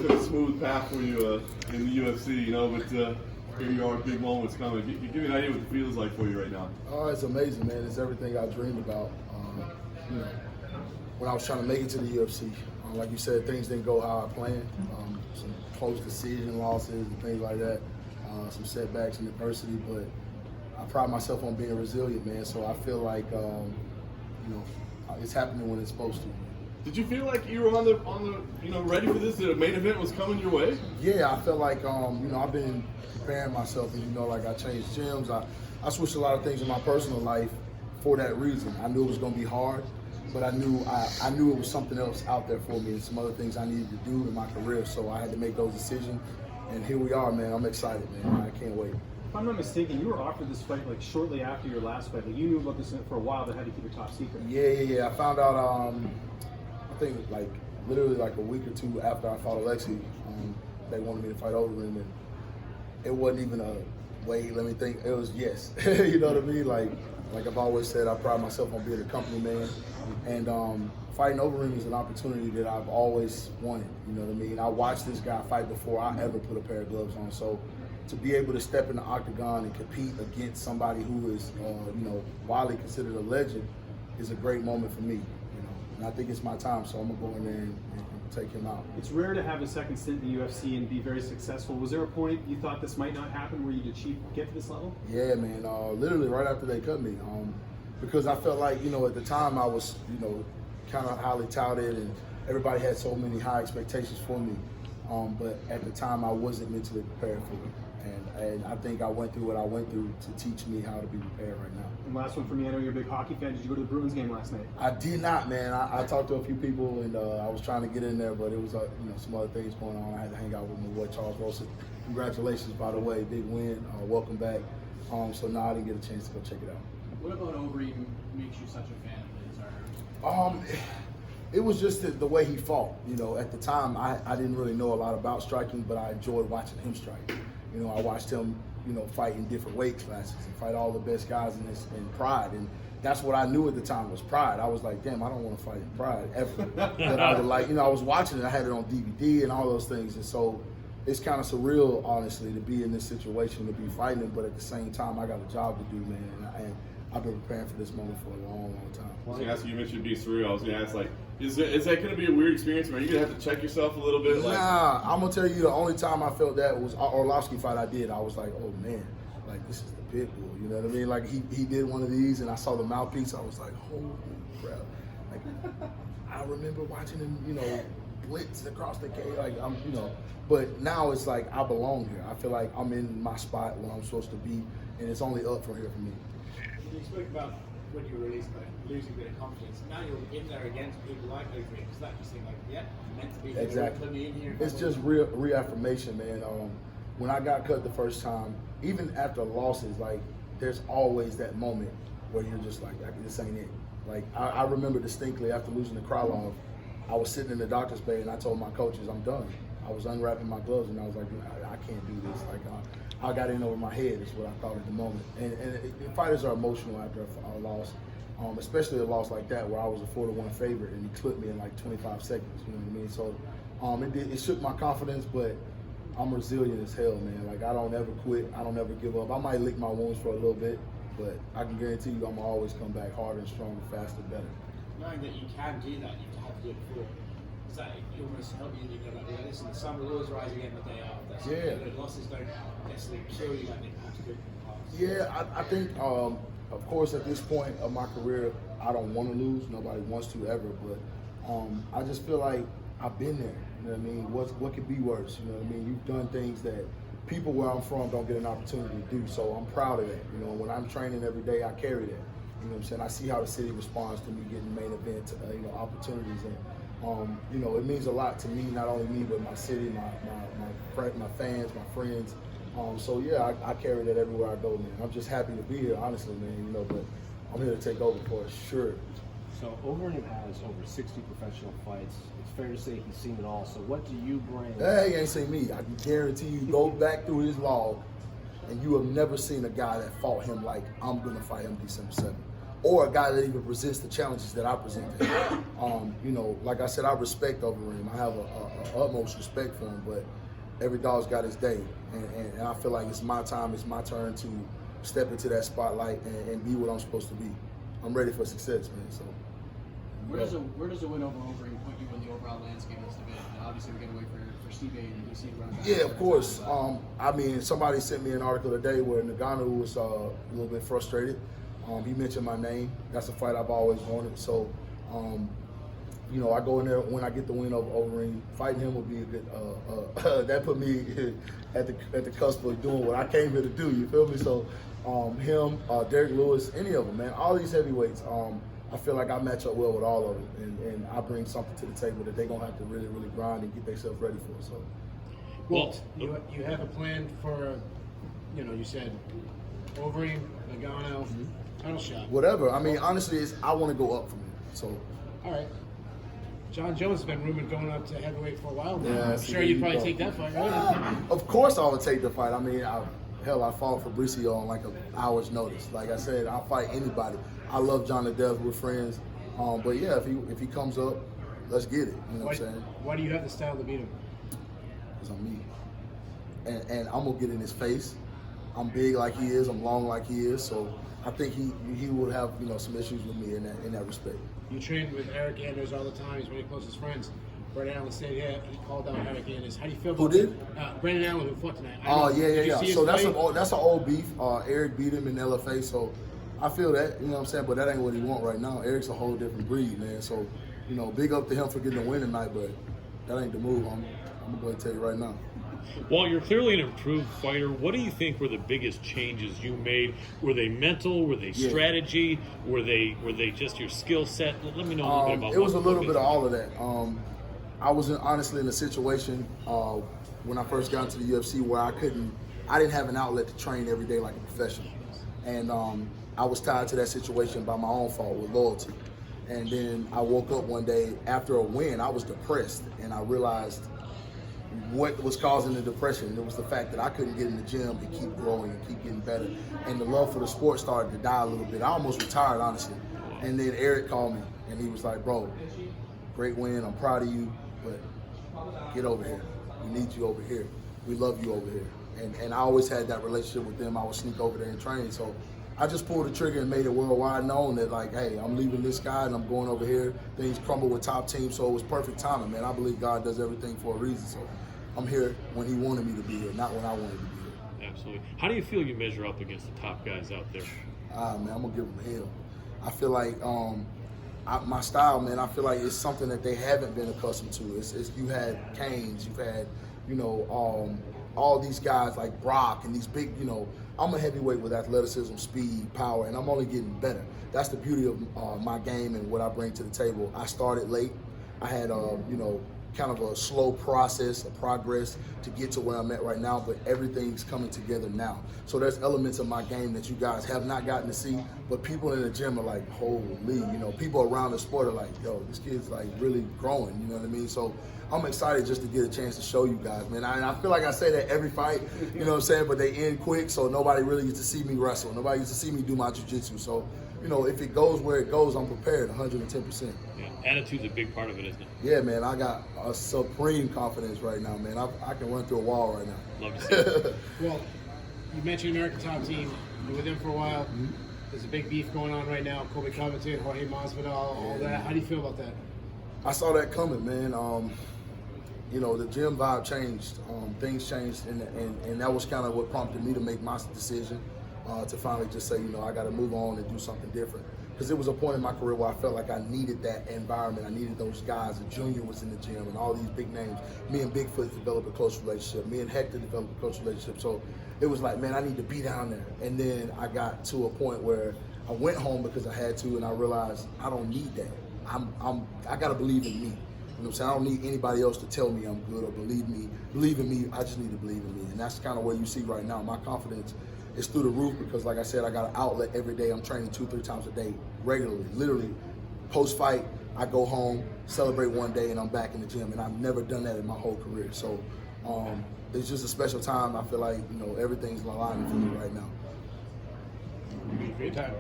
been a smooth path for you in the UFC, but here you are, big moments coming. Give me an idea what it feels like for you right now. Oh, it's amazing, man. It's everything I dreamed about. When I was trying to make it to the UFC, like you said, things didn't go how I planned. Some close decision losses and things like that, some setbacks and adversity. But I pride myself on being resilient, man. So I feel like it's happening when it's supposed to. Did you feel like you were on the ready for this? That a main event was coming your way? Yeah, I felt like I've been preparing myself, and like I changed gyms. I switched a lot of things in my personal life for that reason. I knew it was going to be hard, but I knew it was something else out there for me and some other things I needed to do in my career. So I had to make those decisions, and here we are, man. I'm excited, man. I can't wait. If I'm not mistaken, you were offered this fight like shortly after your last fight. Like you knew about this for a while, but had to keep it top secret. Yeah. I found out. I think literally a week or two after I fought Alexi, they wanted me to fight over him, and it wasn't even a wait. Let me think. It was yes. You know what I mean? Like I've always said, I pride myself on being a company man, and fighting over him is an opportunity that I've always wanted. You know what I mean? I watched this guy fight before I ever put a pair of gloves on, so to be able to step in the octagon and compete against somebody who is, widely considered a legend is a great moment for me. And I think it's my time, so I'm gonna go in there and take him out. It's rare to have a second stint in the UFC and be very successful. Was there a point you thought this might not happen where you'd get to this level? Yeah, man. Literally right after they cut me, because I felt like at the time I was kind of highly touted and everybody had so many high expectations for me. But at the time I wasn't mentally prepared for it. And I think I went through what I went through to teach me how to be prepared right now. And last one for me, I know you're a big hockey fan. Did you go to the Bruins game last night? I did not, man. I talked to a few people, and I was trying to get in there, but it was some other things going on. I had to hang out with my boy Charles Wilson. Congratulations, by the way, big win. Welcome back. So now I didn't get a chance to go check it out. What about Overeem makes you such a fan of his? It was just the way he fought. At the time, I didn't really know a lot about striking, but I enjoyed watching him strike. I watched him, fight in different weight classes and fight all the best guys in Pride. And that's what I knew at the time was Pride. I was like, damn, I don't want to fight in Pride ever. But I would I was watching it. I had it on DVD and all those things. And so it's kind of surreal, honestly, to be in this situation, to be fighting. But at the same time, I got a job to do, man. And I've been preparing for this moment for a long, long time. I was going to ask you mentioned being surreal. I was going to ask, is that going to be a weird experience? Are you going to have to check yourself a little bit? Nah, I'm going to tell you the only time I felt that was Orlovsky fight I did. I was like, oh, man, this is the pit bull. You know what I mean? He did one of these, and I saw the mouthpiece. I was like, holy crap. I remember watching him, blitz across the cage. But now it's like I belong here. I feel like I'm in my spot where I'm supposed to be, and it's only up from here for me. You spoke about when you were released, losing a bit of confidence. Now you're in there against people like Overeem. Does that just seem like, yeah, I'm meant to be here? Exactly. Put me in here. It's just reaffirmation, man. When I got cut the first time, even after losses, there's always that moment where you're just like, this ain't it. I remember distinctly after losing the Krylov, I was sitting in the doctor's bay and I told my coaches, I'm done. I was unwrapping my gloves and I was like, I can't do this. I got in over my head is what I thought at the moment. And fighters are emotional after a loss, especially a loss like that where I was a 4-1 favorite and he clipped me in 25 seconds. You know what I mean? So it shook my confidence, but I'm resilient as hell, man. I don't ever quit. I don't ever give up. I might lick my wounds for a little bit, but I can guarantee you I'm always come back harder and stronger, faster, better. Knowing that you can do that, you have to do it before. Does that almost help you? You go like, listen, the sun will always rise again the day after. So the losses don't necessarily kill you like they have to do in the past. Yeah, I think, of course, at this point of my career, I don't want to lose. Nobody wants to ever, but I just feel like I've been there. You know what I mean? What could be worse? You know what I mean? You've done things that people where I'm from don't get an opportunity to do. So I'm proud of that. When I'm training every day, I carry that. You know what I'm saying? I see how the city responds to me getting main event, opportunities, and it means a lot to me, not only me, but my city, my fans, my friends. I carry that everywhere I go, man. I'm just happy to be here, honestly, man. But I'm here to take over for sure. So Overeem has over 60 professional fights. It's fair to say he's seen it all. So what do you bring? Hey, he ain't seen me. I can guarantee you, go back through his log, and you have never seen a guy that fought him like I'm gonna fight him December 7th. or a guy that even presents the challenges that I present to him. You know, like I said, I respect Overeem. I have a utmost respect for him, but every dog's got his day, and I feel like it's my time, it's my turn to step into that spotlight and be what I'm supposed to be. I'm ready for success, man. So. Where does a win over Overeem put you in the overall landscape of this division? Obviously, we're going to wait for Steve and DC to run back. Yeah, of course. I mean, somebody sent me an article today where Ngannou was a little bit frustrated. He mentioned my name. That's a fight I've always wanted. So, you know, I go in there when I get the win over Overeem. Fighting him will be a good. That put me at the cusp of doing what I came here to do. You feel me? So, him, Derek Lewis, any of them, man. All these heavyweights. I feel like I match up well with all of them, and I bring something to the table that they're gonna have to really, really grind and get themselves ready for. So, Walt, you have a plan for, you know, you said Overeem, Ngannou, title shot. whatever. I mean, honestly, I want to go up from here. So, All right. John Jones has been rumored going up to heavyweight for a while now. Yeah, I'm so sure there you'd you probably go. take that fight, right? of course, I would take the fight. I mean, I fought Fabricio on like an hour's notice. Like I said, I'll fight anybody. I love John to death. We're friends. But yeah, if he comes up, let's get it. You know what I'm saying? Why do you have the style to beat him? Because I'm me. And I'm gonna get in his face. I'm big like he is. I'm long like he is. So I think he would have, you know, some issues with me in that respect. You train with Eric Anders all the time. He's one of your closest friends. Brandon Allen stayed here. He called out Eric Anders. How do you feel Who about did? Brandon Allen, who fought tonight. Oh yeah. Did you see his So that's fight? an old beef. Eric beat him in LFA, so I feel that, you know what I'm saying, but that ain't what he want right now. Eric's a whole different breed, man. So, you know, big up to him for getting the win tonight, but that ain't the move. I'm gonna go ahead and tell you right now. While you're clearly an improved fighter, what do you think were the biggest changes you made? Were they mental? Were they strategy? Were they just your skill set? Let me know a little bit about it was a little what bit of all of that. I was honestly in a situation when I first got into the UFC where I didn't have an outlet to train every day like a professional. And I was tied to that situation by my own fault with loyalty. And then I woke up one day after a win, I was depressed, and I realized what was causing the depression. It was the fact that I couldn't get in the gym and keep growing and keep getting better. And the love for the sport started to die a little bit. I almost retired, honestly. And then Eric called me, and he was like, bro, great win, I'm proud of you, but get over here. We need you over here. We love you over here. And I always had that relationship with them. I would sneak over there and train. So I just pulled the trigger and made it worldwide known that, like, hey, I'm leaving this guy and I'm going over here. Things crumble with top teams, so it was perfect timing, man. I believe God does everything for a reason. So I'm here when he wanted me to be here, not when I wanted to be here. Absolutely. How do you feel you measure up against the top guys out there? Man, I'm going to give them hell. I feel like my style, man, I feel like it's something that they haven't been accustomed to. You had Canes, you've had, you know, all these guys like Brock and these big, you know, I'm a heavyweight with athleticism, speed, power, and I'm only getting better. That's the beauty of my game and what I bring to the table. I started late. I had, you know, kind of a slow process, a progress to get to where I'm at right now, but everything's coming together now. So there's elements of my game that you guys have not gotten to see, but people in the gym are like, holy, you know, people around the sport are like, yo, this kid's like really growing, you know what I mean? So I'm excited just to get a chance to show you guys, man. And I feel like I say that every fight, you know what I'm saying, but they end quick, so nobody really gets to see me wrestle. Nobody gets to see me do my jiu-jitsu. So, you know, if it goes where it goes, I'm prepared 110%. Yeah. Attitude's a big part of it, isn't it? Yeah, man, I got a supreme confidence right now, man. I can run through a wall right now. Love to see it. Well, you mentioned American Top Team. You were with them for a while. There's a big beef going on right now. Colby Covington, Jorge Masvidal, all that. How do you feel about that? I saw that coming, man. You know, the gym vibe changed. Things changed, and that was kind of what prompted me to make my decision to finally just say, you know, I got to move on and do something different. Because it was a point in my career where I felt like I needed that environment. I needed those guys. The Junior was in the gym and all these big names. Me and Bigfoot developed a close relationship. Me and Hector developed a close relationship. So it was like, man, I need to be down there. And then I got to a point where I went home because I had to, and I realized I don't need that. I got to believe in me. You know what I'm saying? I don't need anybody else to tell me I'm good or believe in me. I just need to believe in me. And that's kind of what you see right now. My confidence is through the roof because, like I said, I got an outlet every day. I'm training 2-3 times a day regularly. Literally, post-fight, I go home, celebrate one day, and I'm back in the gym. And I've never done that in my whole career. So it's just a special time. I feel like, you know, everything's aligning for me right now. Great time.